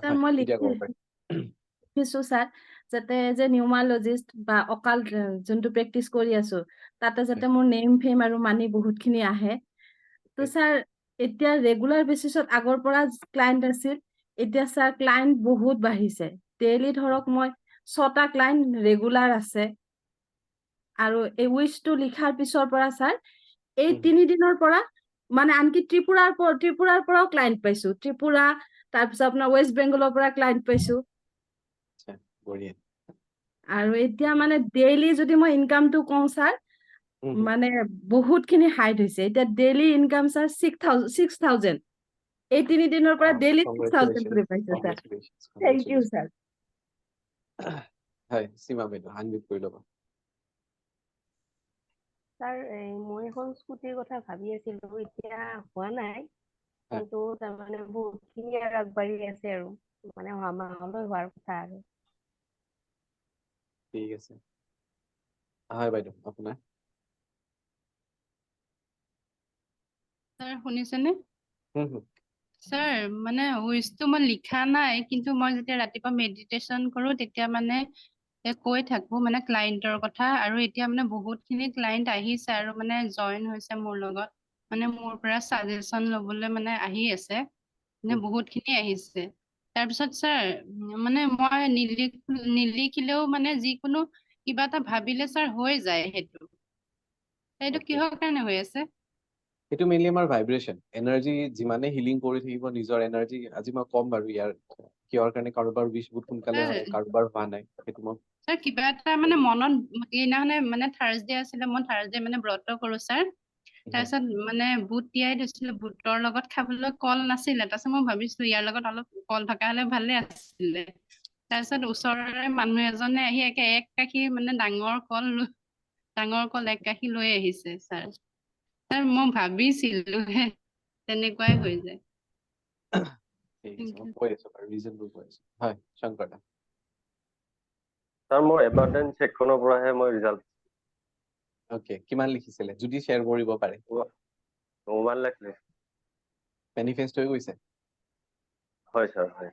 Sir মই এতিয়া ক'ব পাৰি লিখিছো স্যাৰ যাতে যে নিউমালজিষ্ট বা অকাল যোনটো প্ৰেক্টিচ কৰি আছো তাতে যাতে মোৰ নেম ফেম আৰু মানি বহুতখিনি আহে তো স্যাৰ এতিয়া ৰেগুলাৰ বেচিছত আগৰ পৰা ক্লায়েন্ট আছিল এতিয়া স্যাৰ ক্লায়েন্ট বহুত বাঢ়িছে ডেইলি ধৰক মই 6টা ক্লায়েন্ট ৰেগুলাৰ আছে আৰু এই উইচটো লিখাৰ পিছৰ পৰা স্যাৰ এই 3 দিনৰ পৰা মানে আনকি ত্ৰিপুৰাৰ পৰাও ক্লায়েন্ট পাইছো ত্ৰিপুৰা তাৰপিছত আপোনাৰ ৱেষ্ট বেংগলৰ পৰা ক্লায়েন্ট পাইছো বঢ়িয়া আৰু এতিয়া মানে ডেইলি যদি মই ইনকামটো কওঁ স্যাৰ মানে বহুতখিনি হাইট হৈছে এতিয়া ডেইলি ইনকাম স্যাৰ 6000 এই 3 দিনৰ পৰা ডেইলি 6000 কৰি পাইছো স্যাৰ থ্যাংক ইউ স্যাৰ হয় সীমা বাইদেউ আনমিউট কৰি ল'ব স্যাৰ মই এখন স্কুটিৰ কথা ভাবি আছিলো এতিয়া হোৱা নাই কিন্তু তাৰমানে বহুতখিনি আগবাঢ়ি আছে আৰু মানে অহা মাহলৈ হোৱাৰ কথা আৰু ঠিক আছে হয় বাইদেউ আপোনাৰ স্যাৰ শুনিছেনে হুম স্যাৰ মানে উইচটো মই লিখা নাই কিন্তু মই যেতিয়া ৰাতিপুৱা মেডিটেশ্যন কৰো তেতিয়া মানে কৈ থাকো মানে ক্লায়েন্টৰ কথা আৰু এতিয়া মানে বহুতখিনি ক্লায়েন্ট আহিছে আৰু মানে জইন হৈছে মোৰ লগত মানে মোৰ পৰা সাজেশন ল'বলৈ মানে আহি আছে মানে বহুতখিনি আহিছে তাৰপিছত স্যাৰ মানে মই নিলিখিলেও মানে যিকোনো কিবা এটা ভাবিলে স্যাৰ হৈ যায় সেইটো কিহৰ কাৰণে হৈ আছে সেইটো মেইনলি আমাৰ ভাইব্ৰেশ্যন এনাৰ্জি যিমানে হিলিং কৰি থাকিব নিজৰ এনাৰ্জি আজি মই কম বাৰু ইয়াৰ কিহৰ কাৰণে কাৰোবাৰ উইচ বহুত সোনকালে হয় কাৰোবাৰ হোৱা নাই সেইটো মই স্যাৰ কিবা এটা মানে মনত এইদিনাখনে মানে থাৰ্ছডে আছিলে মই থাৰ্ছডে মানে ব্ৰত কৰো স্যাৰ তাৰপিছত মানে বুট তিয়াই দিছিলো বুটৰ লগত খাবলৈ কল নাছিলে তাৰপিছত মই ভাবিছো ইয়াৰ লগত অলপ কল থকা হলে ভালে আছিলে তাৰপিছত ওচৰৰে মানুহ এজনে আহি এক কাশী মানে ডাঙৰ কল এক কাশী লৈ আহিছে স্যাৰ মই ভাবিছিলো তেনেকুৱাই হৈ যায় ঠিক আছে মই কৈ আছো বাৰু ৰিজনবোৰ কৈ আছো হয় শংকৰ দা স্যাৰ মোৰ এবাৰডেন্স চেকখনৰ পৰাহে মই ৰিজাল্ট ওকে কিমান লিখিছিলে যদি শ্বেয়াৰ কৰিব পাৰে 1 লাখ মেনিফেষ্ট হৈ গৈছে হয় স্যাৰ হয়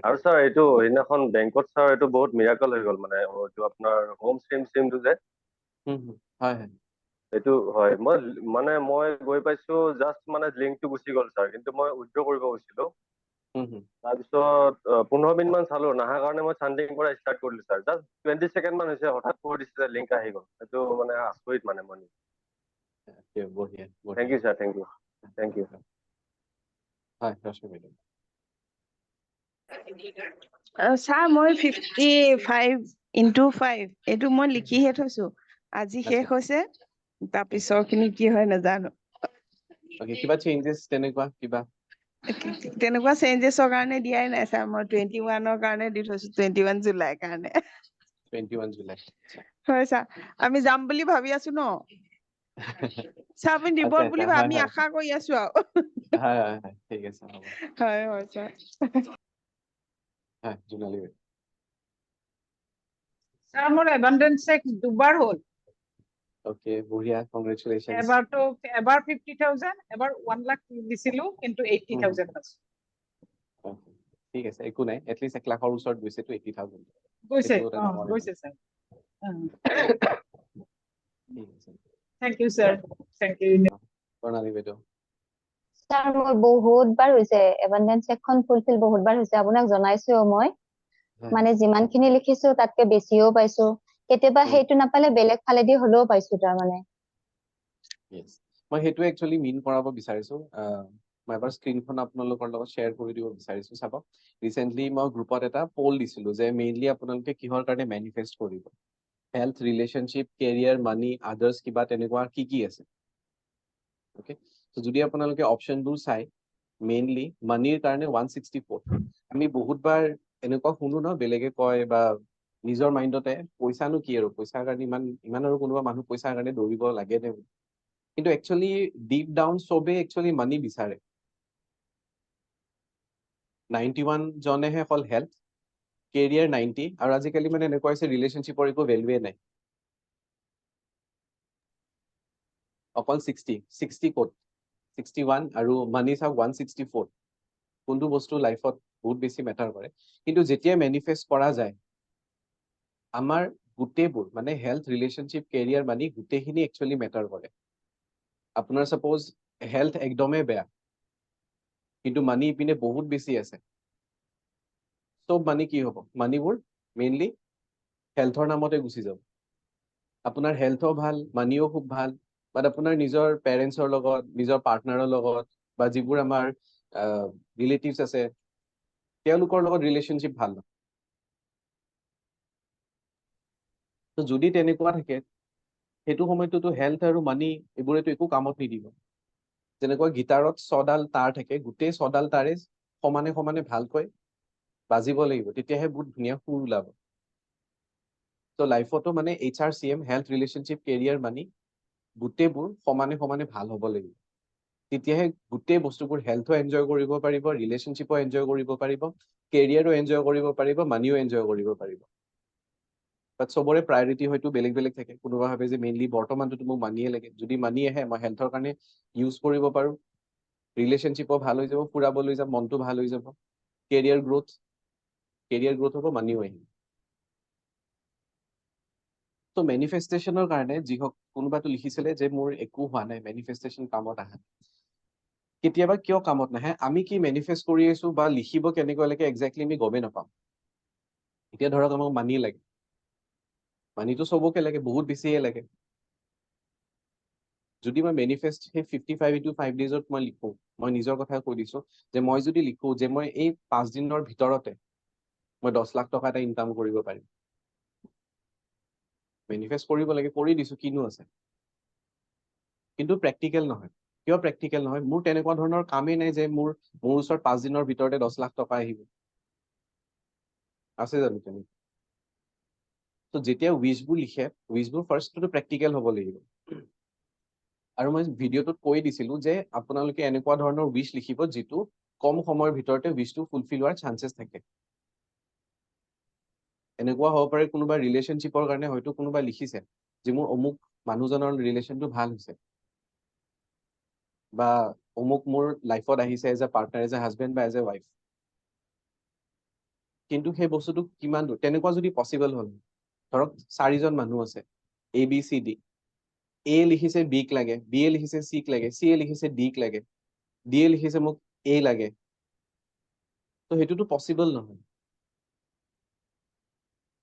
আৰু স্যাৰ এইটো সেইদিনাখন বেংকত স্যাৰ এইটো বহুত মিৰাকল হৈ গ'ল মানে এইটো আপোনাৰ হোম ষ্ট্ৰীমটো যে হয় হয় এইটো হয় মই গৈ পাইছো জাষ্ট মানে লিংকটো গুচি গ'ল স্যাৰ কিন্তু মই উইথড্ৰ কৰিব গৈছিলো তাৰপিছত 15 মিনিট মান চালো নাহাৰ কাৰণে মই চান্ডিং পৰা ষ্টাৰ্ট কৰিলো স্যাৰ জাষ্ট 20 ছেকেণ্ড মান হৈছে হঠাৎ কৈ দিছে লিংক আহি গ'ল এইটো মানে আচৰিত মানে মই বঢ়িয়া thank you sir thank you হয় ৰশ্মি বাইদেউ স্যাৰ মই 55x5 এইটো মই লিখিহে থৈছো আজি শেষ হৈছে তাৰ পিছৰখিনি কি হয় নাজানো কিবা চেঞ্জেছ তেনেকুৱা কিবা তেনেকুৱা চেঞ্জেছৰ কাৰণে দিয়াই নাই স্যাৰ মই 21ৰ কাৰণে দি থৈছো 21 জুলাইৰ কাৰণে 21 জুলাই হয় স্যাৰ আমি যাম বুলি ভাবি আছো ন স্যাৰ আপুনি দিব বুলি আমি আশা কৰি আছো আৰু হয় হয় হয় ঠিক আছে হ'ব হয় হয় স্যাৰ হয় জুনালী বাইদেউ স্যাৰ মোৰ এবান্ডেন্স চেক দুবাৰ হ'ল ওকে বঢ়িয়া কংগ্ৰেচুলেশ্যনছ এবাৰ 50,000 এবাৰ 1 লাখ দিছিলো কিন্তু 80,000 আছে ঠিক আছে একো নাই এটলিষ্ট 1 লাখৰ ওচৰত গৈছে তো 80,000 গৈছে গৈছে স্যাৰ ঠিক আছে thank you sir thank you Pranali বাইদেউ স্যাৰ মোৰ বহুতবাৰ হৈছে এবান্ডেন্স চেকখন ফুলফিল বহুতবাৰ হৈছে আপোনাক জনাইছো মই মানে যিমানখিনি লিখিছো তাতকে বেছিও পাইছো কেতিয়াবা সেইটো নাপালে বেলেগ ফালেদি হলেও পাইছো তাৰমানে মই সেইটো একচুয়ালি মিন কৰাব বিচাৰিছো মই এবাৰ স্ক্ৰীনখন আপোনালোকৰ লগত শ্বেয়াৰ কৰি দিব বিচাৰিছো চাব ৰিসেন্টলি মই গ্ৰুপত এটা পোল দিছিলো যে মেইনলি আপোনালোকে কিহৰ কাৰণে মেনিফেষ্ট কৰিব হেল্থ ৰিলেশনশ্বিপ কেৰিয়াৰ মানি আদাৰ্স কিবা তেনেকুৱা কি আছে ওকে তো যদি আপোনালোকে অপশনবোৰ চাই মেইনলি মানিৰ কাৰণে 164 আমি বহুতবাৰ এনেকুৱা শুনো ন বেলেগে কয় বা নিজৰ মাইণ্ডতে পইচানো কি আৰু পইচাৰ কাৰণে ইমান আৰু কোনোবা মানুহ পইচাৰ কাৰণে দৌৰিব লাগে নে কিন্তু একচুয়ালি ডিপ ডাউন সবে একচুয়ালি মানি বিচাৰে 91 জনেহে অকল হেল্থ কেৰিয়াৰ 90 আৰু আজিকালি মানে এনেকুৱা হৈছে ৰিলেশনশ্বিপৰ একো ভেলুৱে নাই অকল 60 ক'ত 61 আৰু মানি চাওক 164 কোনটো বস্তু লাইফত বহুত বেছি মেটাৰ কৰে কিন্তু যেতিয়া মেনিফেষ্ট কৰা যায় আমাৰ গোটেইবোৰ মানে হেল্থ ৰিলেশ্যনশ্বিপ কেৰিয়াৰ মানি গোটেইখিনি একচুৱেলি মেটাৰ কৰে আপোনাৰ সাপোজ হেল্থ একদমেই বেয়া কিন্তু মানি ইপিনে বহুত বেছি আছে সব মানি কি হ'ব মানিবোৰ মেইনলি হেল্থৰ নামতে গুচি যাব আপোনাৰ হেল্থও ভাল মানিও খুব ভাল বাট আপোনাৰ নিজৰ পেৰেণ্টছৰ লগত নিজৰ পাৰ্টনাৰৰ লগত বা যিবোৰ আমাৰ ৰিলেটিভছ আছে তেওঁলোকৰ লগত ৰিলেশ্যনশ্বিপ ভাল নহয় তো যদি তেনেকুৱা থাকে সেইটো সময়ততো হেল্থ আৰু মানি এইবোৰেতো একো কামত নিদিব যেনেকৈ গিটাৰত 6ডাল তাঁৰ থাকে গোটেই 6ডাল তাৰে সমানে সমানে ভালকৈ বাজিব লাগিব তেতিয়াহে বহুত ধুনীয়া সুৰ ওলাব তো লাইফতো মানে HRCM হেল্থ ৰিলেশ্যনশ্বিপ কেৰিয়াৰ মানি গোটেইবোৰ সমানে সমানে ভাল হ'ব লাগিব তেতিয়াহে গোটেই বস্তুবোৰ হেল্থো এনজয় কৰিব পাৰিব ৰিলেশ্যনশ্বিপো এনজয় কৰিব পাৰিব কেৰিয়াৰো এনজয় কৰিব পাৰিব মানিও এনজয় কৰিব পাৰিব বাট চবৰে প্ৰায়ৰিটি হয়তো বেলেগ বেলেগ থাকে কোনোবা ভাবে যে মেইনলি বৰ্তমানটো মোক মানিয়ে লাগে যদি মানি আহে মই হেল্থৰ কাৰণে ইউজ কৰিব পাৰোঁ ৰিলেশ্যনশ্বিপো ভাল হৈ যাব ফুৰাবলৈ যাম মনটো ভাল হৈ যাব কেৰিয়াৰ গ্ৰোথ হ'ব মানিও আহিব তো মেনিফেষ্টেশ্যনৰ কাৰণে যি হওক কোনোবাটো লিখিছিলে যে মোৰ একো হোৱা নাই মেনিফেষ্টেশ্যন কামত আহা কেতিয়াবা কিয় কামত নাহে আমি কি মেনিফেষ্ট কৰি আছো বা লিখিব কেনেকৈ লাগে একজেক্টলি আমি গমেই নাপাম এতিয়া ধৰক আমাক মানি লাগে মানিটো চবকে লাগে বহুত বেছিয়ে লাগে যদি মই মেনিফেষ্ট সেই 55 into 5 daysত মই লিখো মই নিজৰ কথা কৈ দিছো যে মই যদি লিখো যে মই এই 5 দিনৰ ভিতৰতে মই 10 লাখ টকা এটা ইনকাম কৰিব পাৰিম মেনিফেষ্ট কৰিব লাগে কৰি দিছো কিনো আছে কিন্তু প্ৰেক্টিকেল নহয় কিয় প্ৰেক্টিকেল নহয় মোৰ তেনেকুৱা ধৰণৰ কামেই নাই যে মোৰ ওচৰত 5 দিনৰ ভিতৰতে 10 লাখ টকা আহিব আছে জানো তেনেকুৱা তো যেতিয়া উইচবোৰ লিখে উইচবোৰ ফাৰ্ষ্টটো প্ৰেক্টিকেল হ'ব লাগিব আৰু মই ভিডিঅ'টোত কৈ দিছিলো যে আপোনালোকে এনেকুৱা ধৰণৰ উইচ লিখিব যিটো কম সময়ৰ ভিতৰতে উইচটো ফুলফিল হোৱাৰ চান্সেছ থাকে এনেকুৱা হ'ব পাৰে কোনোবা ৰিলেশ্যনশ্বিপৰ কাৰণে হয়তো কোনোবা লিখিছে যে মোৰ অমুক মানুহজনৰ ৰিলেশ্যনটো ভাল হৈছে বা অমুক মোৰ লাইফত আহিছে as a partner as a husband বা এজ এ ৱাইফ কিন্তু সেই বস্তুটো কিমান দূৰ তেনেকুৱা যদি পচিবল হ'ল ধৰক 4জন মানুহ আছে ABCD A লিখিছে বিক লাগে B লিখিছে চিক লাগে C লিখিছে ডিক লাগে D লিখিছে মোক A লাগে তো সেইটোতো পচিবল নহয়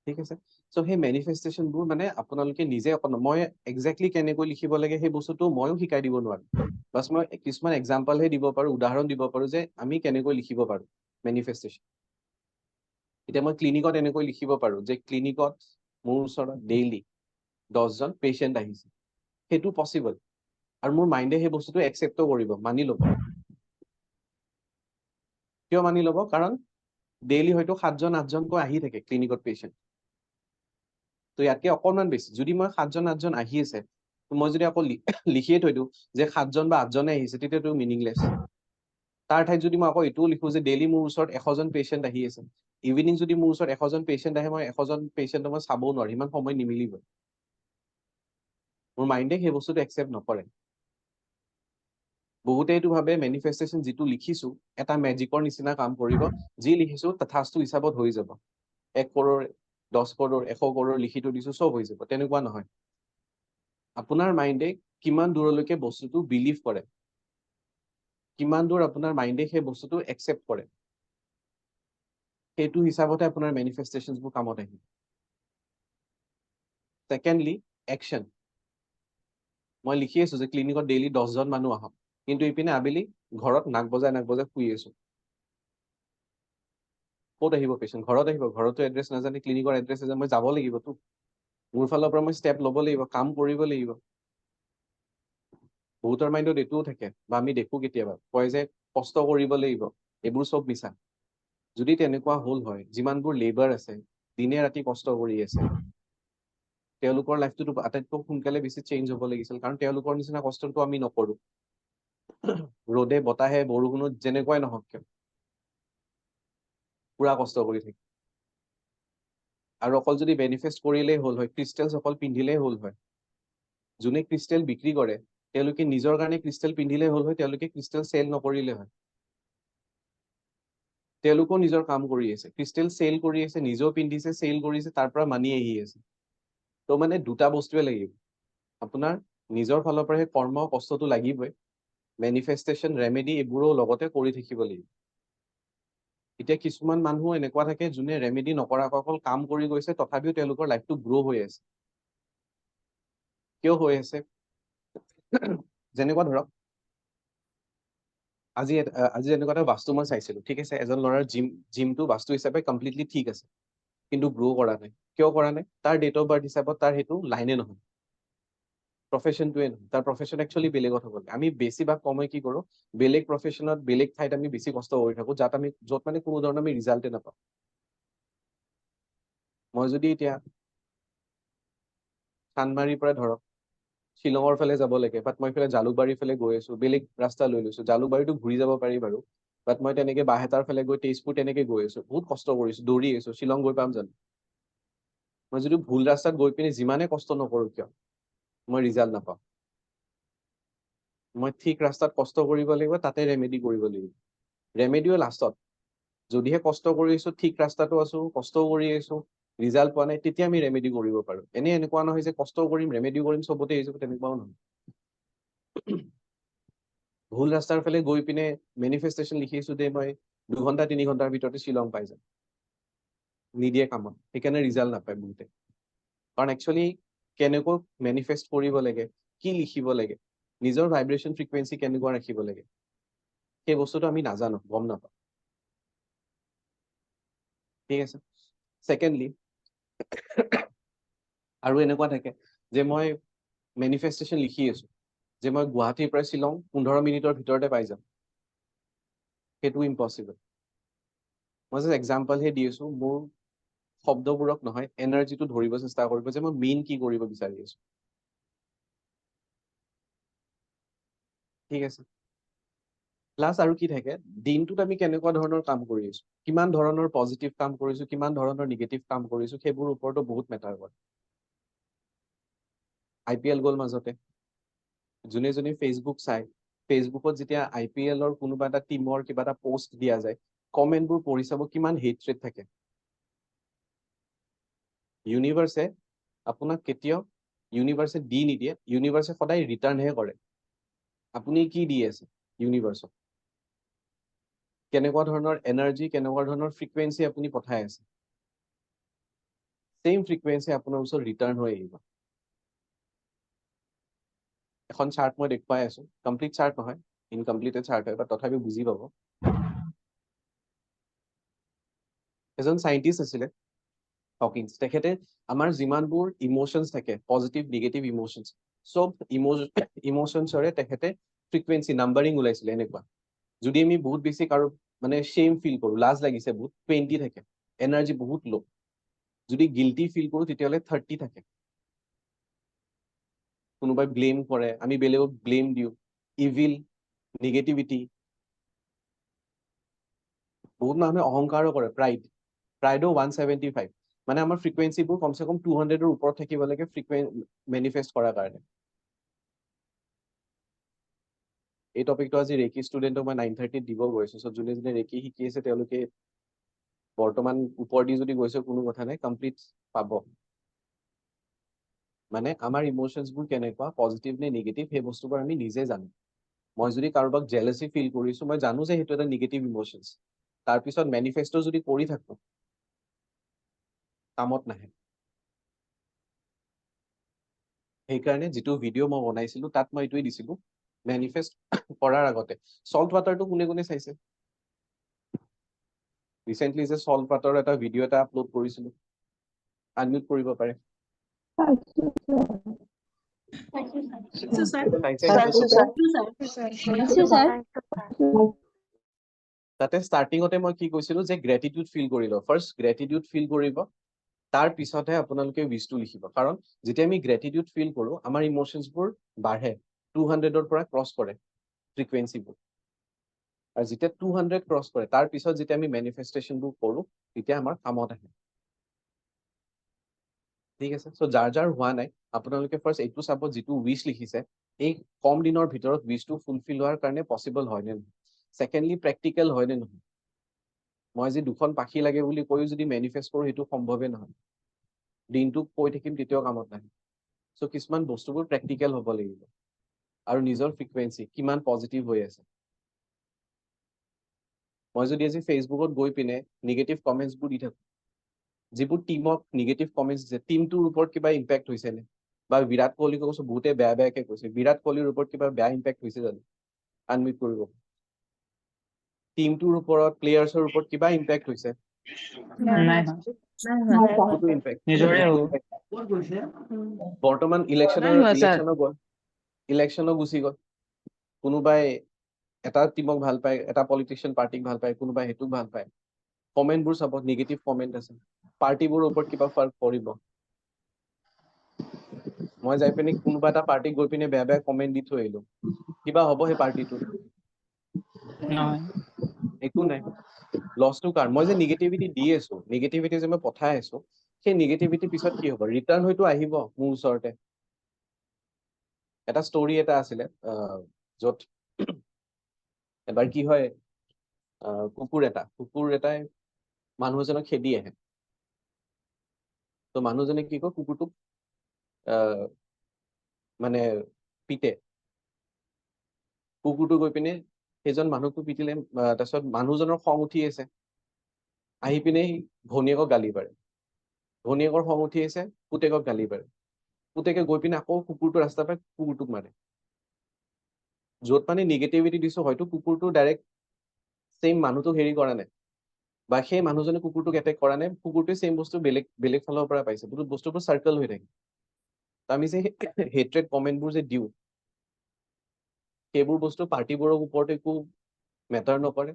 ঠিক আছে সো সেই মেনিফেষ্টেশ্যনবোৰ মানে আপোনালোকে নিজে মই একজেক্টলি কেনেকৈ লিখিব লাগে সেই বস্তুটো ময়ো শিকাই দিব নোৱাৰো বাছ মই কিছুমান এক্সাম্পলহে দিব পাৰো উদাহৰণ দিব পাৰো যে আমি কেনেকৈ লিখিব পাৰো মেনিফেষ্টেশ্যন এতিয়া মই ক্লিনিকত এনেকৈ লিখিব পাৰো যে ক্লিনিকত মোৰ ওচৰত ডেইলি 10জন পেচেণ্ট আহিছে সেইটো পচিবল আৰু মোৰ মাইণ্ডে সেই বস্তুটো একচেপ্টো কৰিব মানি ল'ব কিয় মানি ল'ব কাৰণ ডেইলি হয়তো 7জন 8জনকৈ আহি থাকে ক্লিনিকত পেচেণ্ট তো ইয়াতকে অকণমান বেছি যদি মই 7জন 8জন আহি আছে মই যদি আকৌ লিখিয়ে থৈ দিওঁ যে 7জন বা 8জনে আহিছে তেতিয়াতো মিনিংলেছ তাৰ ঠাইত যদি মই আকৌ এইটোও লিখো যে ডেইলি মোৰ ওচৰত 100জন পেচেণ্ট আহি আছে ইভিনিং যদি মোৰ ওচৰত 100জন পেচেণ্ট আহে মই 100জন পেচেণ্টক মই চাবও নোৱাৰিম ইমান সময় নিমিলিব মোৰ মাইণ্ডে সেই বস্তুটো একচেপ্ট নকৰে বহুতে এইটো ভাবে মেনিফেষ্টেশ্যন যিটো লিখিছো এটা মেজিকৰ নিচিনা কাম কৰিব যি লিখিছো তথাস্তু হিচাপত হৈ যাব 1 কৰোৰ 10 কৰোৰ 100 কৰোৰ লিখি থৈ দিছো চব হৈ যাব তেনেকুৱা নহয় আপোনাৰ মাইণ্ডে কিমান দূৰলৈকে বস্তুটো বিলিভ কৰে কিমান দূৰ আপোনাৰ মাইণ্ডে সেই বস্তুটো একচেপ্ট কৰে সেইটো হিচাপতে আপোনাৰ মেনিফেষ্টেশ্যনবোৰ কামত আহিব সেকেন্ডলি একশ্যন মই লিখি আছো যে ক্লিনিকত ডেইলি 10জন মানুহ আহক কিন্তু ইপিনে আবেলি ঘৰত নাক বজাই শুই আছো ক'ত আহিব পেচেণ্ট ঘৰত আহিব ঘৰতো এড্ৰেছ নাজানে ক্লিনিকৰ এড্ৰেছ নাজানে মই যাব লাগিবতো মোৰ ফালৰ পৰা মই ষ্টেপ ল'ব লাগিব কাম কৰিব লাগিব বহুতৰ মাইণ্ডত এইটোও থাকে বা আমি দেখো কেতিয়াবা কয় যে কষ্ট কৰিব লাগিব এইবোৰ চব মিছা যদি তেনেকুৱা হ'ল হয় যিমানবোৰ লেবাৰ আছে দিনে ৰাতি কষ্ট কৰি আছে তেওঁলোকৰ লাইফটোতো আটাইতকৈ সোনকালে বেছি চেঞ্জ হ'ব লাগিছিল কাৰণ তেওঁলোকৰ নিচিনা কষ্টটো আমি নকৰো ৰ'দে বতাহে বৰষুণত যেনেকুৱাই নহওক কিয় পুৰা কষ্ট কৰি থাকে আৰু অকল যদি মেনিফেষ্ট কৰিলেই হ'ল হয় ক্ৰিষ্টেলছ অকল পিন্ধিলেই হ'ল হয় যোনে ক্ৰিষ্টেল বিক্ৰী কৰে তেওঁলোকে নিজৰ কাৰণে ক্ৰিষ্টেল পিন্ধিলেই হ'ল হয় তেওঁলোকে ক্ৰিষ্টেল চেল নকৰিলে হয় তেওঁলোকেও নিজৰ কাম কৰি আছে, ক্ৰিষ্টেল চেল কৰি আছে, নিজেও পিন্ধিছে, চেল কৰিছে, তাৰ পৰা মানি আহি আছে। তো মানে দুটা বস্তুৱে লাগিব, আপোনাৰ নিজৰ ফালৰ পৰা সেই কৰ্ম কষ্টটো লাগিবই, মেনিফেষ্টেশ্যন ৰেমেডি এইবোৰো লগতে কৰি থাকিব লাগিব। এতিয়া কিছুমান মানুহ এনেকুৱা থাকে যোনে ৰেমেডি নকৰাকৈ অকল কাম কৰি গৈছে, তথাপিও তেওঁলোকৰ লাইফটো গ্ৰ' হৈ আছে। কিয় হৈ আছে? যেনেকুৱা ধৰক আজি এনেকুৱা এটা বাস্তু মই চাইছিলো, ঠিক আছে, এজন ল'ৰাৰ জিমটো বাস্তু হিচাপে কমপ্লিটলি ঠিক আছে, কিন্তু গ্ৰ' কৰা নাই। কিয় কৰা নাই? তাৰ ডেট অফ বাৰ্থ হিচাপত তাৰ সেইটো লাইনে নহয়, প্ৰফেশ্যনটোৱে নহয়, তাৰ প্ৰফেশ্যন একচুৱেলি বেলেগত হ'ব লাগে। আমি বেছিভাগ সময় কি কৰোঁ, বেলেগ প্ৰফেশ্যনত বেলেগ ঠাইত আমি বেছি কষ্ট কৰি থাকোঁ, য'ত মানে কোনো ধৰণৰ আমি ৰিজাল্টে নাপাওঁ। মই যদি এতিয়া চানমাৰীৰ পৰা ধৰক শ্বিলঙৰ ফালে যাব লাগে, বাট মই এইফালে জালুকবাৰীৰ ফালে গৈ আছো, বেলেগ ৰাস্তা লৈ লৈছো। জালুকবাৰীটো ঘূৰি যাব পাৰি বাৰু, বাট মই তেনেকে বাহেতাৰ ফালে গৈ তেজপুৰ তেনেকে গৈ আছো, বহুত কষ্ট কৰিছো, দৌৰি আছো, শ্বিলং গৈ পাম জানো? মই যদি ভুল ৰাস্তাত গৈ পিনে যিমানে কষ্ট নকৰো কিয়, মই ৰিজাল্ট নাপাওঁ। মই ঠিক ৰাস্তাত কষ্ট কৰিব লাগিব, তাতে ৰেমেডি কৰিব লাগিব। ৰেমেডিও লাষ্টত, যদিহে কষ্ট কৰি আছো, ঠিক ৰাস্তাটো আছো, কষ্টও কৰি আছো, ৰিজাল্ট পোৱা নাই, তেতিয়া আমি ৰেমেডি কৰিব পাৰো। এনেকুৱা নহয় যে কষ্ট কৰিম, ৰেমেডি কৰিম, চবতে আহিছো, তেনেকুৱাও নহয়। ভুল ৰাস্তাৰ ফালে গৈ পিনে মেনিফেষ্টেশ্যন লিখিছো যে মই 2 ঘণ্টা 3 ঘণ্টাৰ ভিতৰতে শ্বিলং পাই যাম, নিদিয়ে কামত, সেইকাৰণে ৰিজাল্ট নাপায় বহুতে। কাৰণ একচুৱেলি কেনেকৈ মেনিফেষ্ট কৰিব লাগে, কি লিখিব লাগে, নিজৰ ভাইব্ৰেশ্যন ফ্ৰিকুৱেঞ্চি কেনেকুৱা ৰাখিব লাগে, সেই বস্তুটো আমি নাজানো, গম নাপাওঁ। ঠিক আছে। ছেকেণ্ডলি, আৰু এনেকুৱা থাকে যে মই মেনিফেষ্টেশ্যন লিখি আছো যে মই গুৱাহাটীৰ পৰা শ্বিলং 15 মিনিটৰ ভিতৰতে পাই যাম, সেইটো ইম্পচিবল। মই জাষ্ট এক্সাম্পলহে দি আছো, মোৰ শব্দবোৰক নহয়, এনাৰ্জিটো ধৰিব চেষ্টা কৰিব যে মই মেইন কি কৰিব বিচাৰি আছো। ঠিক আছে। প্লাছ আৰু কি থাকে, দিনটোত আমি কেনেকুৱা ধৰণৰ কাম কৰি আছো, কিমান ধৰণৰ পজিটিভ কাম কৰিছো, কিমান ধৰণৰ নিগেটিভ কাম কৰিছো, সেইবোৰ ওপৰতো বহুত মেটাৰ কৰে। IPL গ'ল মাজতে, যোনে যোনে ফেচবুক চাই, ফেচবুকত যেতিয়া IPL-ৰ কোনোবা এটা টিমৰ কিবা এটা পোষ্ট দিয়া যায়, কমেণ্টবোৰ পঢ়ি চাব কিমান হেট্ৰেড থাকে। ইউনিভাৰ্ছে আপোনাক কেতিয়াও ইউনিভাৰ্ছে দি নিদিয়ে, ইউনিভাৰ্ছে সদায় ৰিটাৰ্ণহে কৰে। আপুনি কি দি আছে ইউনিভাৰ্ছক, কেনেকুৱা ধৰণৰ এনাৰ্জি, কেনেকুৱা ধৰণৰ ফ্ৰিকুৱেঞ্চি আপুনি পঠাই আছে, চেম ফ্ৰিকুৱেঞ্চি আপোনাৰ ওচৰত ৰিটাৰ্ণ হৈ আহিব। এখন চাৰ্ট মই দেখুৱাই আছো, কমপ্লিট চাৰ্ট নহয়, ইনকমপ্লিটেড চাৰ্ট হয়, বাট তথাপিও বুজি পাব। এজন চাইণ্টিষ্ট আছিলে হকিন্স, তেখেতে আমাৰ যিমানবোৰ ইম'চনছ থাকে, পজিটিভ নিগেটিভ ইম'চনছ, চব ইম'চনছৰে তেখেতে ফ্ৰিকুৱেঞ্চি নাম্বাৰিং ওলাইছিলে এনেকুৱা। যদি আমি বহুত বেছি কাৰো মানে শ্বেম ফিল কৰো, লাজ লাগিছে বহুত, 20 থাকে, এনাৰ্জি বহুত ল'। যদি গিল্টি ফিল কৰো, তেতিয়াহ'লে 30 থাকে। কোনোবাই ব্লেম কৰে, আমি বেলেগক ব্লেম দিওঁ, ইভিল, নিগেটিভিটি। বহুত মানুহে অহংকাৰো কৰে, প্ৰাইডো 175। মানে আমাৰ ফ্ৰিকুৱেঞ্চিবোৰ কমচে কম 200-ৰ ওপৰত থাকিব লাগে মেনিফেষ্ট কৰাৰ কাৰণে। এই টপিকটো আজি ৰেকি ষ্টুডেণ্টক মই 9:30 দিব গৈছো, চ' যোনে যোনে ৰেকি শিকি আছে তেওঁলোকে বৰ্তমান ওপৰ দি যদি গৈছে কোনো কথা নাই, কমপ্লিট পাব। মানে আমাৰ ইম'চনছবোৰ কেনেকুৱা, পজিটিভ নে নিগেটিভ, সেই বস্তুবোৰ আমি নিজে জানো। মই যদি কাৰোবাক জেলাচি ফিল কৰিছো, মই জানো যে সেইটো এটা নিগেটিভ ইম'চনছ। তাৰপিছত মেনিফেষ্টো যদি কৰি থাকো, কামত নাহে। সেইকাৰণে যিটো ভিডিঅ' মই বনাইছিলো, তাত মই এইটোৱে দিছিলো, মেনিফেষ্ট কৰাৰ আগতে সল্ট ৱাটাৰটো কোনে কোনে চাইছে? ৰিচেণ্টলি যে সল্ট ৱাটাৰৰ এটা ভিডিঅ' এটা আপলোড কৰিছিলো, আনমিউট কৰিব পাৰে। তাতে ষ্টাৰ্টিঙতে মই কি কৈছিলো যে গ্ৰেটিটিউড ফিল কৰি লওঁ, ফাৰ্ষ্ট গ্ৰেটিটিউড ফিল কৰিব, তাৰ পিছতহে আপোনালোকে উইছটো লিখিব। কাৰণ যেতিয়া আমি গ্ৰেটিটিউড ফিল কৰো, আমাৰ ইম'চনছবোৰ বাঢ়ে, 200-ৰ পৰা ক্ৰছ কৰে ফ্ৰিকুৱেঞ্চিবোৰ। আৰু যেতিয়া 200 ক্ৰছ কৰে, তাৰ পিছত যেতিয়া আমি মেনিফেষ্টেশ্যনবোৰ কৰো, তেতিয়া আমাৰ কামত আহে। ঠিক আছে। চ' যাৰ যাৰ হোৱা নাই, আপোনালোকে ফাৰ্ষ্ট এইটো চাব, যিটো উইচ লিখিছে, এই কম দিনৰ ভিতৰত উইচটো ফুলফিল হোৱাৰ কাৰণে পচিবল হয় নে নহয়। ছেকেণ্ডলি, প্ৰেক্টিকেল হয় নে নহয়। মই যে দুখন পাখি লাগে বুলি কৈও যদি মেনিফেষ্ট কৰো সেইটো সম্ভৱেই নহয় দিনটো কৈ থাকিম তেতিয়াও কামত নাহে সো কিছুমান বস্তুবোৰ প্ৰেক্টিকেল হ'ব লাগিব আৰু নিজৰ ফ্ৰিকুৱেন্সি কিমান পজিটিভ হৈ আছে মই যদি আজি ফেচবুকত গৈ পিনে নিগেটিভ কমেন্টছবোৰ দি থাকো যিবোৰ টিমক নিগেটিভ কমেন্টছ দিছে টিমটোৰ ওপৰত কিবা ইম্পেক্ট হৈছে নে বা বিৰাট কোহলিক কৈছো বহুতে বেয়াকে কৈছে বিৰাট কোহলিৰ ওপৰত কিবা বেয়া ইম্পেক্ট হৈছে জানো আনমিউট কৰিব টিমটোৰ ওপৰত প্লেয়াৰ্ছৰ ওপৰত কিবা ইম্পেক্ট হৈছে নাই হোৱা ক'তো ইম্পেক্ট নিজৰে হ'ব বৰ্তমান নাই হোৱা ছাৰ ইলেকশ্যনো গুচি গ'ল কোনোবাই এটা টিমক ভাল পায় এটা পলিটিচিয়ান পাৰ্টিক ভাল পায় কোনোবাই সেইটোক ভাল পায় কমেন্টবোৰ চাব নিগেটিভ কমেন্ট আছে পাৰ্টিবোৰৰ ওপৰত কিবা ফাৰ্ক পৰিব মই যাই পিনে কোনোবা এটা পাৰ্টিক গৈ পিনে বেয়া কমেন্ট দি থৈ আহিলো কিবা হ'ব সেই পাৰ্টিটোৰ নহয় একো নাই লছটো কাৰ মই যে নিগেটিভিটি দি আছো নিগেটিভিটি যে মই পঠাই আছো সেই নিগেটিভিটি পিছত কি হ'ব ৰিটাৰ্ণ হয়তো আহিব মোৰ ওচৰতে এটা ষ্টৰী এটা আছিলে য'ত এবাৰ কি হয় কুকুৰ এটাই মানুহ এজনক খেদি আহে তো মানুহজনে কি কয় কুকুৰটোক মানে পিটে কুকুৰটো গৈ পিনে সেইজন মানুহকো পিটিলে তাৰপিছত মানুহজনৰ খং উঠি আছে আহি পিনে ভনীয়েকক গালি পাৰে ভনীয়েকৰ খং উঠি আছে পুতেকক গালি পাৰে পুতেকে গৈ পিনে আকৌ কুকুৰটো ৰাস্তা পাই কুকুৰটোক মাৰে য'ত মানে নিগেটিভিটি দিছো হয়তো কুকুৰটো ডাইৰেক্ট চেম মানুহটোক হেৰি কৰা নাই বা সেই মানুহজনে কুকুৰটোক এটেক কৰা নাই কুকুৰটোৱে চেম বস্তু বেলেগ ফালৰ পৰা পাইছে বস্তুবোৰ চাৰ্কেল হৈ থাকে আমি যে হেট্ৰেড কমেন্টবোৰ যে দিওঁ সেইবোৰ বস্তু পাৰ্টিবোৰৰ ওপৰত একো মেটাৰ নকৰে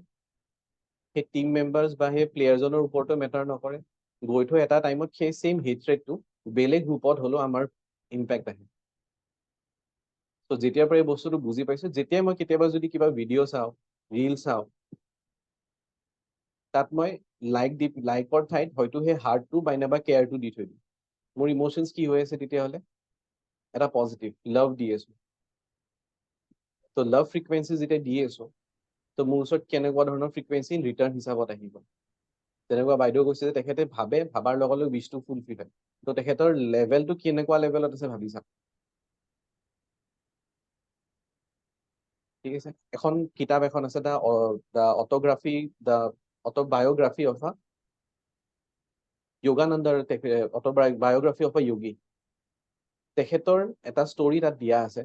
সেই টিম মেম্বাৰ্ছ বা সেই প্লেয়াৰজনৰ ওপৰতো মেটাৰ নকৰে গৈ থৈ এটা টাইমত সেই চেম হেট্ৰেডটো বেলেগ ৰূপত হ'লেও আমাৰ ইম্পেক্ট আহে তো যেতিয়াৰ পৰা এই বস্তুটো বুজি পাইছো যেতিয়াই মই কেতিয়াবা যদি কিবা ভিডিঅ' চাওঁ ৰীল চাওঁ তাত মই লাইকৰ ঠাইত হয়তো সেই হাৰ্টটো বা নাইবা কেয়াৰটো দি থৈ দিওঁ মোৰ ইম'শ্যনছ কি হৈ আছে তেতিয়াহ'লে এটা পজিটিভ লাভ দি আছো তো লাভ ফ্ৰিকুৱেঞ্চি যেতিয়া দি আছো তো মোৰ ওচৰত কেনেকুৱা ধৰণৰ ফ্ৰিকুৱেঞ্চি ৰিটাৰ্ণ হিচাপত আহিব যেনেকুৱা বাইদেউ কৈছে যে তেখেতে ভাবাৰ লগে লগে উইচটো ফুলফিল হয় তো তেখেতৰ লেভেলটো কেনেকুৱা লেভেলত আছে ভাবি চাওক ঠিক আছে এখন কিতাপ এখন আছে দ্য অটোবায়োগ্ৰাফি অফ যোগানন্দৰ অটোবায়োগ্ৰাফি অফ য়োগী তেখেতৰ এটা ষ্টৰী তাত দিয়া আছে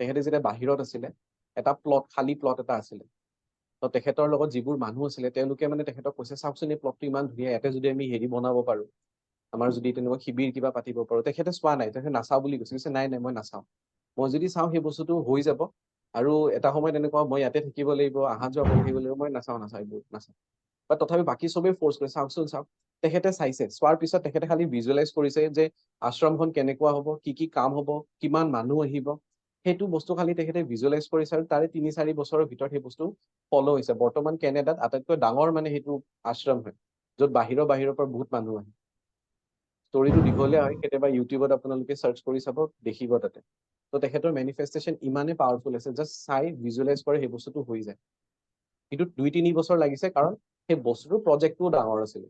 তেখেতে যেতিয়া বাহিৰত আছিলে এটা খালী প্লট এটা আছিলে তো তেখেতৰ লগত যিবোৰ মানুহ আছিলে তেওঁলোকে মানে তেখেতক কৈছে চাওকচোন এই প্লটটো ইমান ধুনীয়া ইয়াতে যদি আমি হেৰি বনাব পাৰো আমাৰ যদি তেনেকুৱা শিবিৰ কিবা পাতিব পাৰো তেখেতে চোৱা নাই তেখেতে নাচাওঁ বুলি কৈছে নাই মই নাচাওঁ মই যদি চাওঁ সেই বস্তুটো হৈ যাব আৰু এটা সময়ত এনেকুৱা মই ইয়াতে থাকিব লাগিব অহা যোৱা কৰি থাকিব লাগিব মই নাচাওঁ এইবোৰ নাচাওঁ বা তথাপি বাকী চবেই ফ'ৰ্চ কৰে চাওকচোন তেখেতে চাইছে চোৱাৰ পিছত তেখেতে খালি ভিজুৱেলাইজ কৰিছে যে আশ্ৰমখন কেনেকুৱা হ'ব কি কাম হ'ব কিমান মানুহ আহিব সেইটো বস্তু খালি তেখেতে ভিজুৱেলাইজ কৰিছে আৰু তাৰে 3-4 বছৰৰ ভিতৰত সেই বস্তু ফ'ল' হৈছে বৰ্তমান কেনেডাত আটাইতকৈ ডাঙৰ মানে সেইটো আশ্ৰম হয় য'ত বাহিৰৰ পৰা বহুত মানুহ আহে ষ্টৰীটো দীঘলীয়া হয় কেতিয়াবা ইউটিউবত আপোনালোকে চাৰ্চ কৰি চাব দেখিব তাতে তো তেখেতৰ মেনিফেষ্টেশ্যন ইমানেই পাৱাৰফুল আছে জাষ্ট চাই ভিজুৱেলাইজ কৰে সেই বস্তুটো হৈ যায় কিন্তু 2-3 বছৰ লাগিছে কাৰণ সেই বস্তুটো প্ৰজেক্টটোও ডাঙৰ আছিলে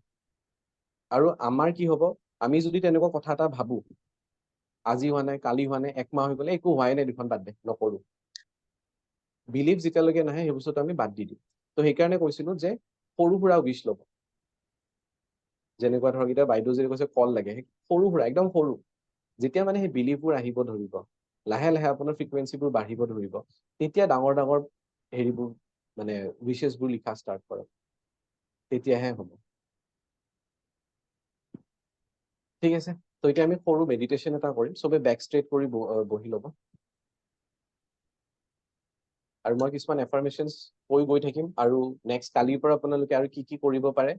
আৰু আমাৰ কি হ'ব আমি যদি তেনেকুৱা কথা এটা ভাবো আজি হোৱা নাই কালি হোৱা নাই একমাহ হৈ গ'লে একো হোৱাই নাই দুখন বাদ দে নকৰো বিলিভ যেতিয়ালৈকে নাহে সেই বস্তুটো আমি বাদ দি দিওঁ তো সেইকাৰণে কৈছিলো যে সৰু সুৰা উইচ ল'ব যেনেকুৱা ধৰক এতিয়া বাইদেউ যদি কৈছে কল লাগে সৰু সুৰা একদম সৰু যেতিয়া মানে সেই বিলিভবোৰ আহিব ধৰিব লাহে লাহে আপোনাৰ ফ্ৰিকুৱেঞ্চিবোৰ বাঢ়িব ধৰিব তেতিয়া ডাঙৰ হেৰিবোৰ মানে উইচেছবোৰ লিখা ষ্টাৰ্ট কৰক তেতিয়াহে হ'ব ঠিক আছে তো এতিয়া আমি সৰু মেডিটেশ্যন এটা কৰিম চবে বেক ষ্ট্ৰেট কৰি বহি ল'ব আৰু মই কিছুমান এফাৰ্মেশ্যনছ কৈ গৈ থাকিম আৰু নেক্সট কালিৰ পৰা আপোনালোকে আৰু কি কৰিব পাৰে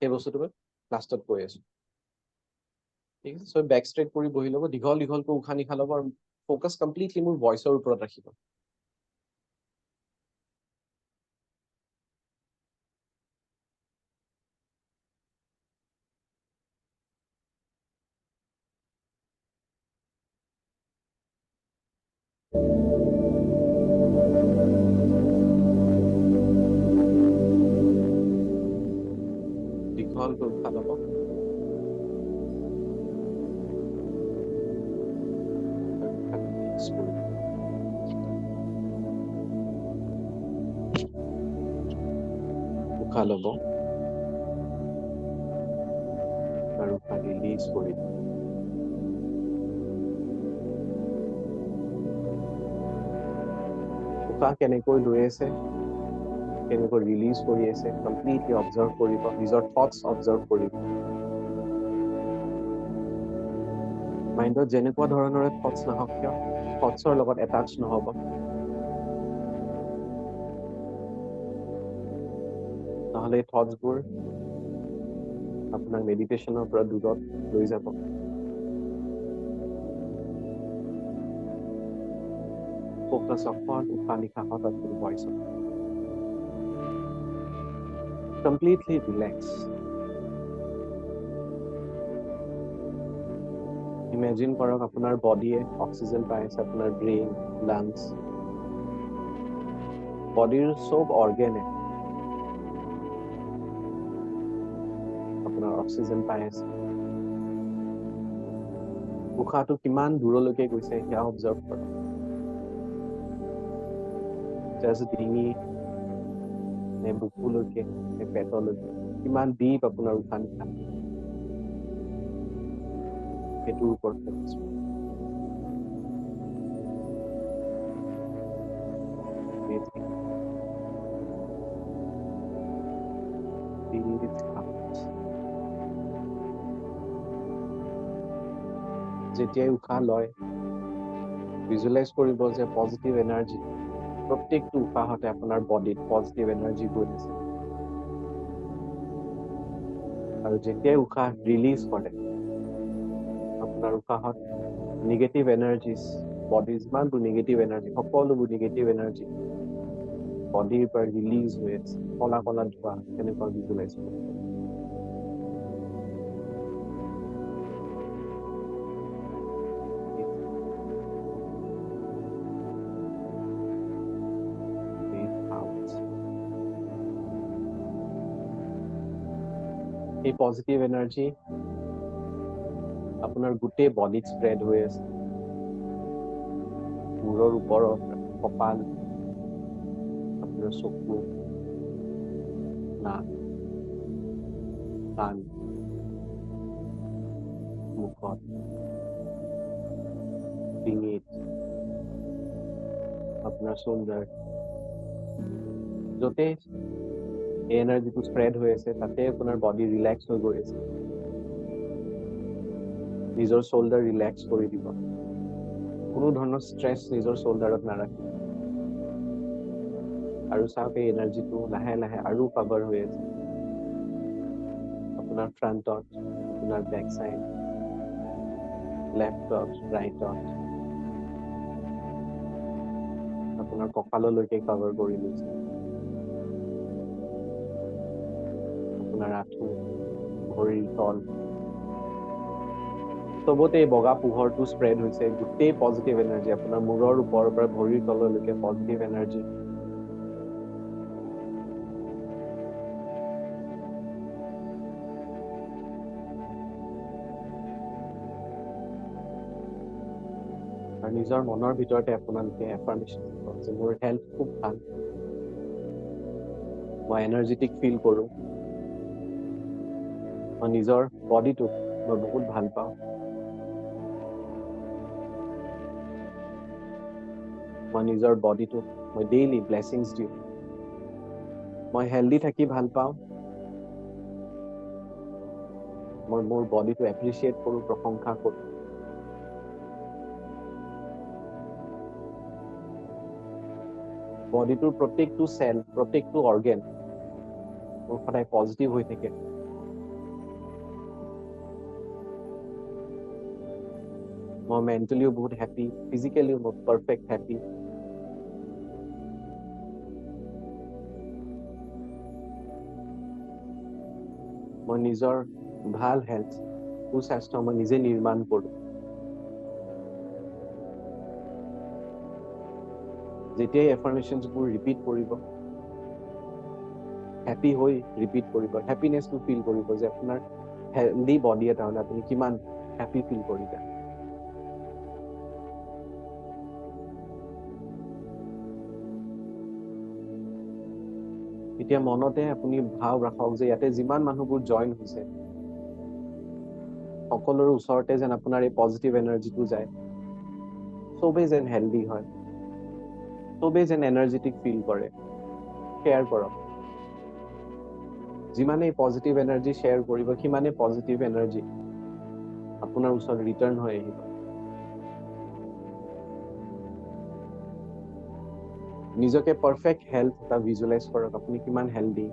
সেই বস্তুটো মই লাষ্টত কৈ আছো ঠিক আছে চবে বেক ষ্ট্ৰেট কৰি বহি ল'ব দীঘলকৈ উশাহ নিশাহ ল'ব আৰু ফ'কাছ কমপ্লিটলি মোৰ ভইচৰ ওপৰত ৰাখিব উশাহ ল'ব আৰু উশাহ ৰিলিজ কৰি দিব। উশাহ কেনেকৈ লৈ আছে, কেনেকৈ ৰিলিজ কৰি আছে, কমপ্লিটলি অবজাৰ্ভ কৰিব, নিজৰ থটছ অবজাৰ্ভ কৰিব। মাইণ্ডত যেনেকুৱা ধৰণৰে থটছ নাহক কিয়, থটছৰ লগত এটাচ নহ'ব। নহ'লে এই থটছবোৰ আপোনাৰ মেডিটেশ্যনৰ পৰা দূৰত লৈ যাব। ফ'কাছ অকল উশাহ নিশাহত আপুনি ভইচত। Completely relax. Imagine কৰক আপোনাৰ বডিয়ে অক্সিজেন পাই আছে, আপোনাৰ ব্ৰেইন, লাংছ, বডিৰ চব অৰ্গেনে আপোনাৰ অক্সিজেন পাই আছে। উশাহটো কিমান দূৰলৈকে গৈছে সেয়া অবজাৰ্ভ কৰক। জাষ্ট ডিঙি নে বুকুলৈকে নে পেটলৈকে, কিমান ডিপ আপোনাৰ উশাহ নিশাহ, সেইটোৰ ওপৰত ফ'কাছ কৰক। Breathing. Breathe out. যেতিয়াই উশাহ লয়, ভিজুৱেলাইজ কৰিব যে পজিটিভ এনাৰ্জি প্ৰত্যেকটো উশাহতে আপোনাৰ বডিত পজিটিভ এনাৰ্জি গৈ আছে। আৰু যেতিয়াই উশাহ ৰিলিজ কৰে, আপোনাৰ উশাহত নিগেটিভ এনাৰ্জিজ, বডিৰ যিমানবোৰ নিগেটিভ এনাৰ্জি, সকলোবোৰ নিগেটিভ এনাৰ্জি বডিৰ পৰা ৰিলিজ হৈ আছে, কলা কলা ধোঁৱা তেনেকুৱা ভিজুৱেলাইজ কৰিব। এই পজিটিভ এনাৰ্জি আপোনাৰ গোটেই বডিত স্প্ৰেড হৈ আছে। মূৰৰ ওপৰত, কপাল, আপোনাৰ চকু, নাক, কাণ, মুখত, ডিঙিত, আপোনাৰ শোল্ডাৰ, য'তে এই এনাৰ্জিটো স্প্ৰেড হৈ আছে তাতে আপোনাৰ বডি ৰিলেক্স হৈ গৈ আছে। নিজৰ শোল্ডাৰ ৰিলেক্স কৰি দিব। কোনো ধৰণৰ ষ্ট্ৰেছ নিজৰ শোল্ডাৰত নাৰাখিব। আৰু চাওক এই এনাৰ্জিটো লাহে লাহে আৰু কভাৰ হৈ আছে আপোনাৰ ফ্ৰণ্টত, আপোনাৰ বেক চাইড, লেফ্টত, ৰাইটত, আপোনাৰ কঁকাললৈকে কভাৰ কৰি লৈছে। আপোনাৰ আঁঠু, ভৰিৰ তল, চবতে এই বগা পোহৰটো স্প্ৰেড হৈছে। গোটেই পজিটিভ এনাৰ্জি আপোনাৰ মূৰৰ ওপৰৰ পৰা ভৰিৰ তললৈকে পজিটিভ এনাৰ্জি। আৰু নিজৰ মনৰ ভিতৰতে আপোনালোকে এফাৰ্মেশ্যন কৰক যে মোৰ হেল্থ খুব ভাল, মই এনাৰ্জেটিক ফিল কৰোঁ, মই নিজৰ বডিটোক মই বহুত ভাল পাওঁ, মই নিজৰ বডিটোক মই ডেইলি ব্লেছিংছ দিওঁ, মই হেল্ডি থাকি ভাল পাওঁ, মই মোৰ বডিটো এপ্ৰিচিয়েট কৰোঁ, প্ৰশংসা কৰোঁ। বডিটোৰ প্ৰত্যেকটো চেল, প্ৰত্যেকটো অৰ্গেন মোৰ সদায় পজিটিভ হৈ থাকে। মই মেণ্টেলিও বহুত হেপী, ফিজিকেলিও মই পাৰফেক্ট হেপী। মই নিজৰ ভাল হেল্থ, সুস্বাস্থ্য মই নিজে নিৰ্মাণ কৰোঁ। যেতিয়াই এফাৰ্মেশ্যনছবোৰ ৰিপিট কৰিব, হেপী হৈ ৰিপিট কৰিব, হেপিনেছটো ফিল কৰিব যে আপোনাৰ হেল্ডি বডি এটা হ'লে আপুনি কিমান হেপী ফিল কৰিছে। এতিয়া মনতে আপুনি ভাৱ ৰাখক যে ইয়াতে যিমান মানুহবোৰ জইন হৈছে সকলোৰে ওচৰতে যেন আপোনাৰ এই পজিটিভ এনাৰ্জিটো যায়, চবেই যেন হেল্ডি হয়, চবেই যেন এনাৰ্জেটিক ফিল কৰে। শ্বেয়াৰ কৰক, যিমানেই পজিটিভ এনাৰ্জি শ্বেয়াৰ কৰিব সিমানেই পজিটিভ এনাৰ্জি আপোনাৰ ওচৰত ৰিটাৰ্ণ হৈ আহিব। নিজকে পাৰফেক্ট হেল্থ এটা ভিজুৱেলাইজ কৰক, আপুনি কিমান হেল্ডি।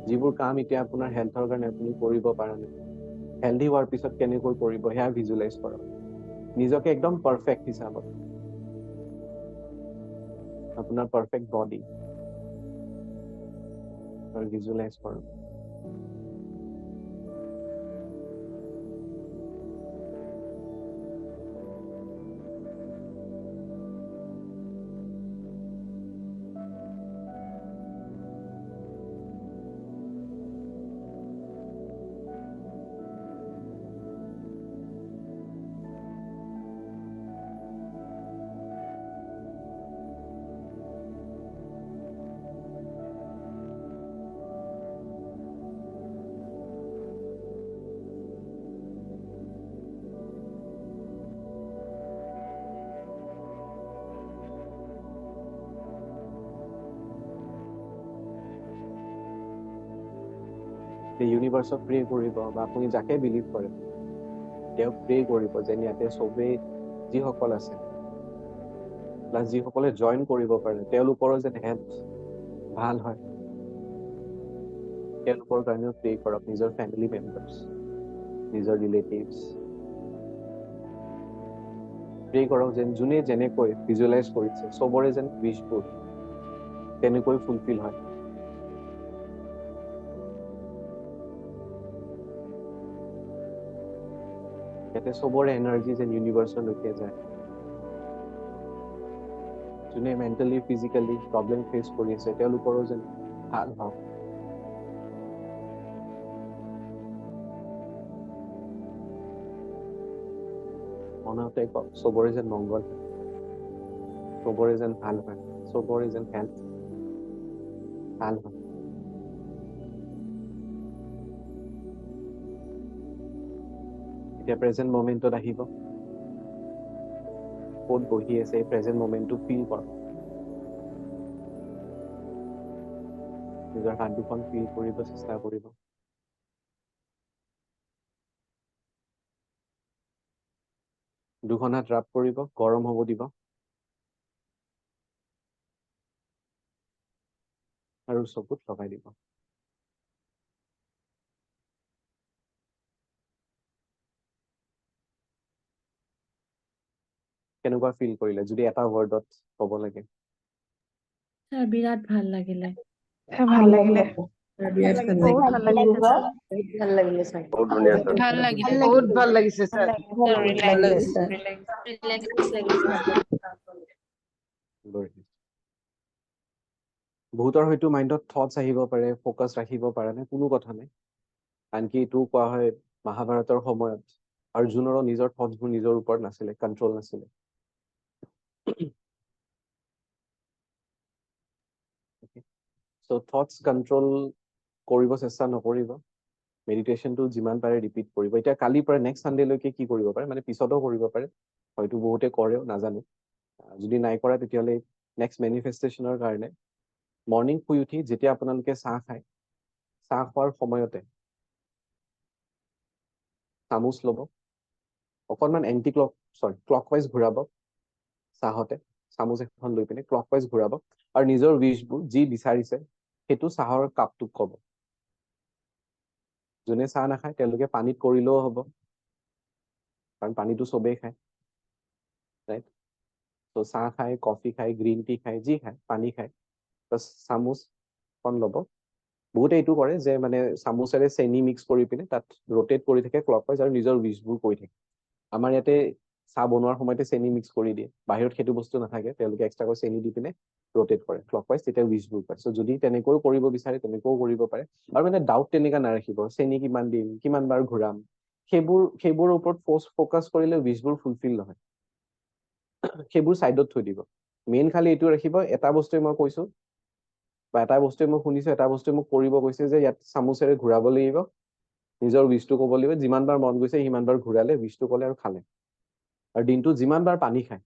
যিবোৰ কাম এতিয়া আপোনাৰ হেল্থৰ কাৰণে আপুনি কৰিব পৰা নাই, হেল্ডি হোৱাৰ পিছত কেনেকৈ কৰিব সেয়া ভিজুৱেলাইজ কৰক, নিজকে একদম পাৰফেক্ট হিচাপত, আপোনাৰ পাৰফেক্ট বডি ভিজুৱেলাইজ কৰক। ইউনিভাৰ্চক প্ৰে কৰিব বা আপুনি যাকে বিলিভ কৰে তেওঁক প্ৰে কৰিব যেন ইয়াতে চবেই যিসকল আছে প্লাছ যিসকলে জইন কৰিব পাৰে তেওঁলোকৰো যেন হেল্থ ভাল হয়, তেওঁলোকৰ কাৰণেও প্ৰে কৰক, নিজৰ ফেমিলি মেম্বাৰ্ছ, নিজৰ ৰিলেটিভছ। প্ৰে কৰক যেন যোনে যেনেকৈ ভিজুৱেলাইজ কৰিছে চবৰে যেন উইচবোৰ তেনেকৈ ফুলফিল হয়। ইয়াতে চবৰে এনাৰ্জি যেন ইউনিভাৰ্চলৈকে যায়। যোনে মেণ্টেলি ফিজিকেলি প্ৰব্লেম ফেচ কৰি আছে তেওঁলোকৰো যেন ভাল হওক। মনতে কওক চবৰে যেন মংগল হয়, চবৰে যেন ভাল হয়, চবৰে যেন হেল্থ ভাল হয়। এতিয়া প্ৰেজেন্ট মমেন্টত আহিব, ক'ত বহি আছে এই প্ৰেজেন্ট মমেন্টটো ফিল কৰক, নিজৰ হাত দুখন ফিল কৰিব চেষ্টা কৰিব। দুখন হাত ৰাব কৰিব, গৰম হ'ব দিব আৰু চকুত লগাই দিব। কেনেকুৱা ফিল কৰিলে যদি এটা ৱৰ্ডত ক'ব লাগে? স্যাৰ বিৰাট ভাল লাগিলে। ভাল লাগিলে। বহুত ভাল লাগিছে ছাৰ। ভাল লাগিলে স্যাৰ। বহুত ধুনীয়া ছাৰ। ভাল লাগিলে। বহুত ভাল লাগিছে স্যাৰ। বহুতৰ হয়তো মাইণ্ডত থটছ আহিব পাৰে, ফ'কাছ ৰাখিব পাৰে নাই, কোনো কথা নাই। আনকি এইটো কোৱা হয় মহাভাৰতৰ সময়ত অৰ্জুনৰো নিজৰ থটছবোৰ নিজৰ ওপৰত নাছিলে, কণ্ট্ৰল নাছিলে। চ' থটছ কণ্ট্ৰল কৰিব চেষ্টা নকৰিব, মেডিটেশ্যনটো যিমান পাৰে ৰিপিট কৰিব। এতিয়া কালিৰ পৰা নেক্সট ছানডেলৈকে কি কৰিব পাৰে, মানে পিছতো কৰিব পাৰে, হয়তো বহুতে কৰেও নাজানো। যদি নাই কৰা তেতিয়াহ'লে নেক্সট মেনিফেষ্টেশ্যনৰ কাৰণে মৰ্ণিং শুই উঠি যেতিয়া আপোনালোকে চাহ খায়, চাহ খোৱাৰ সময়তে চামুচ ল'ব, অকণমান ক্লকৱাইজ ঘূৰাব, চাহতে চামুচ এখন লৈ পিনে ক্লকৱাইজ ঘূৰাব আৰু নিজৰ উইচবোৰ যি বিচাৰিছে সেইটো চাহৰ কাপটোক ক'ব। যোনে চাহ নাখায় তেওঁলোকে পানীত কৰিলেও হ'ব, কাৰণ পানীটো চবেই খায়, ৰাইট? ত' চাহ খায়, কফি খায়, গ্ৰীণ টি খায়, যি খায়, পানী খায়, বাছ চামুচখন ল'ব। বহুতে এইটো কৰে যে মানে চামুচেৰে চেনি মিক্স কৰি পিনে তাত ৰোটেট কৰি থাকে ক্লকৱাইজ আৰু নিজৰ উইচবোৰ কৰি থাকে। আমাৰ ইয়াতে চাহ বনোৱাৰ সময়তে চেনি মিক্স কৰি দিয়ে, বাহিৰত সেইটো বস্তু নাথাকে, তেওঁলোকে এক্সট্ৰাকৈ চেনি দি পিনে ৰোটেট কৰে ক্লকৱাইজ, তেতিয়া উইচবোৰ পায়। চ' যদি তেনেকৈও কৰিব বিচাৰে তেনেকৈও কৰিব পাৰে। আৰু মানে ডাউট তেনেকুৱা নাৰাখিব, চেনি কিমান দিম, কিমান বাৰ ঘূৰাম, সেইবোৰৰ ওপৰত ফ'কাছ কৰিলে উইচবোৰ ফুলফিল নহয়। সেইবোৰ সাইডত থৈ দিব মেইন খালি এইটো ৰাখিব এটা বস্তুৱে মই কৈছো বা এটা বস্তুৱে মই শুনিছো এটা বস্তুৱে মোক কৰিব কৈছে যে ইয়াত চামুচেৰে ঘূৰাব লাগিব নিজৰ উইচটো ক'ব লাগিব যিমান বাৰ মন গৈছে সিমান বাৰ ঘূৰালে উইচটো ক'লে আৰু খালে আৰু দিনটো যিমান বাৰ পানী খায়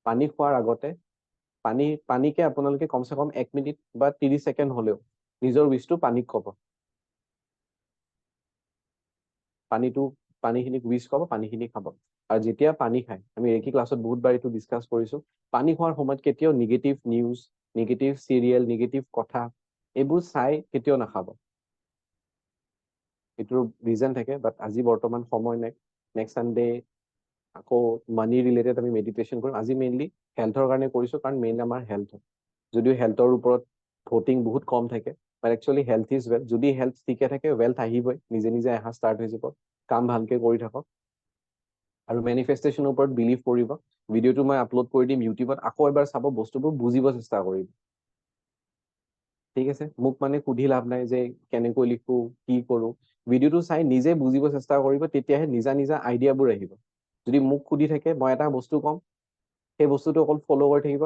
পানী খোৱাৰ আগতে পানীকে আপোনালোকে কমসে কম 1 মিনিট বা 30 সেকেন্ড হলেও নিজৰ উইচটো পানীক ক'ব পানীখিনিক উইচ ক'ব পানীখিনি খাব আৰু যেতিয়া পানী খায় আমি ৰেকি ক্লাছত বহুত বাৰ এইটো ডিসকাস কৰিছো পানী খোৱাৰ সময়ত কেতিয়াও negative news negative serial negative কথা এইবোৰ চাই কেতিয়াও নাখাব এইটোৰ ৰিজন থাকে বাট আজি বৰ্তমান সময় নাই নেক্সট সানডে আকৌ মানি ৰিলেটেড আমি মেডিটেশ্যন কৰিম আজি মেইনলি হেল্থৰ কাৰণে কৰিছো কাৰণ মেইন আমাৰ হেল্থ যদিও হেল্থৰ ওপৰত ভোটিং বহুত কম থাকে বাট একচুৱেলি হেল্থ ইজ ৱেল্থ যদি হেল্থ ঠিকে থাকে ৱেল্থ আহিবই নিজে নিজে অহা ষ্টাৰ্ট হৈ যাব কাম ভালকে কৰি থাকক আৰু মেনিফেষ্টেশ্যনৰ ওপৰত বিলিভ কৰিব ভিডিঅ'টো মই আপলোড কৰি দিম ইউটিউবত আকৌ এবাৰ চাব বস্তুবোৰ বুজিব চেষ্টা কৰিব ঠিক আছে মোক মানে সুধি লাভ নাই যে কেনেকৈ লিখো কি কৰো ভিডিঅ'টো চাই নিজে বুজিব চেষ্টা কৰিব তেতিয়াহে নিজা নিজা আইডিয়াবোৰ আহিব যদি মোক সুধি থাকে মই এটা বস্তু কম সেই বস্তুটো অকল ফলো কৰি থাকিব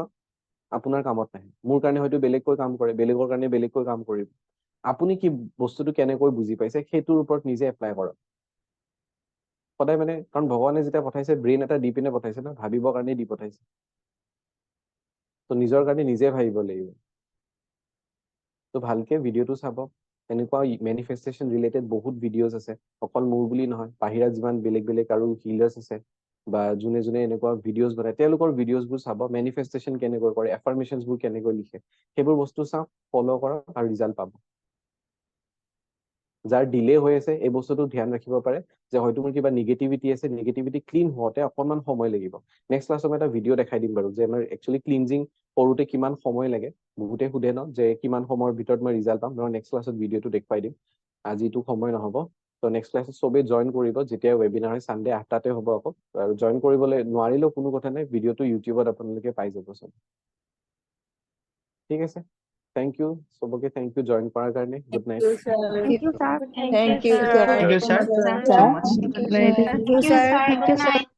আপোনাৰ কামত নাহে মোৰ কাৰণে হয়তো বেলেগকৈ কাম কৰে বেলেগৰ কাৰণে বেলেগকৈ কাম কৰিব আপুনি কি বস্তুটো কেনেকৈ বুজি পাইছে সেইটোৰ ওপৰত নিজে এপ্লাই কৰক সদায় মানে কাৰণ ভগৱানে যেতিয়া পঠাইছে ব্ৰেইন এটা দি পিনে পঠাইছে ন ভাবিবৰ কাৰণে দি পঠাইছে তো নিজৰ কাৰণে নিজে ভাবিব লাগিব তো ভালকে ভিডিঅ'টো চাব এনেকুৱা মেনিফেষ্টেশ্যন ৰিলেটেড বহুত ভিডিঅ'জ আছে অকল মোৰ বুলি নহয় বাহিৰত যিমান বেলেগ বেলেগ আৰু হিলাৰ্ছ আছে বা যোনে যোনে এনেকুৱা ভিডিঅ'জ বনায় তেওঁলোকৰ ভিডিঅ'জবোৰ চাব মেনিফেষ্টেশ্যন কেনেকৈ কৰে এফাৰ্মেশ্যনছবোৰ কেনেকৈ লিখে সেইবোৰ বস্তু চাওক ফলো কৰক আৰু ৰিজাল্ট পাব যাৰ ডিলে হৈ আছে এই বস্তুটো ধ্যান ৰাখিব পাৰে যে হয়তো মোৰ কিবা নিগেটিভিটি আছে নিগেটিভিটি ক্লিন হওঁতে অকণমান সময় লাগিব নেক্সট ক্লাছত মই এটা ভিডিঅ' দেখাই দিম বাৰু যে আমাৰ একচুৱেলি ক্লিনজিং কৰোঁতে কিমান সময় লাগে বহুতে সোধে ন যে কিমান সময়ৰ ভিতৰত মই ৰিজাল্ট পাম মই নেক্সট ক্লাছত ভিডিঅ'টো দেখুৱাই দিম আজিতো সময় নহ'ব তো নেক্সট ক্লাছত চবেই জইন কৰিব যেতিয়া ৱেবিনাৰ হয় ছানডে 8টাতে হ'ব আকৌ আৰু জইন কৰিবলৈ নোৱাৰিলেও কোনো কথা নাই ভিডিঅ'টো ইউটিউবত আপোনালোকে পাই যাব চব ঠিক আছে থেংক ইউ চবকে থেংক ইউ জইন কৰাৰ কাৰণে good night Thank you, sir. Thank you, sir. sir. Thank you, sir. Thank you, So sir. much. Good night. Thank you, sir. Good night.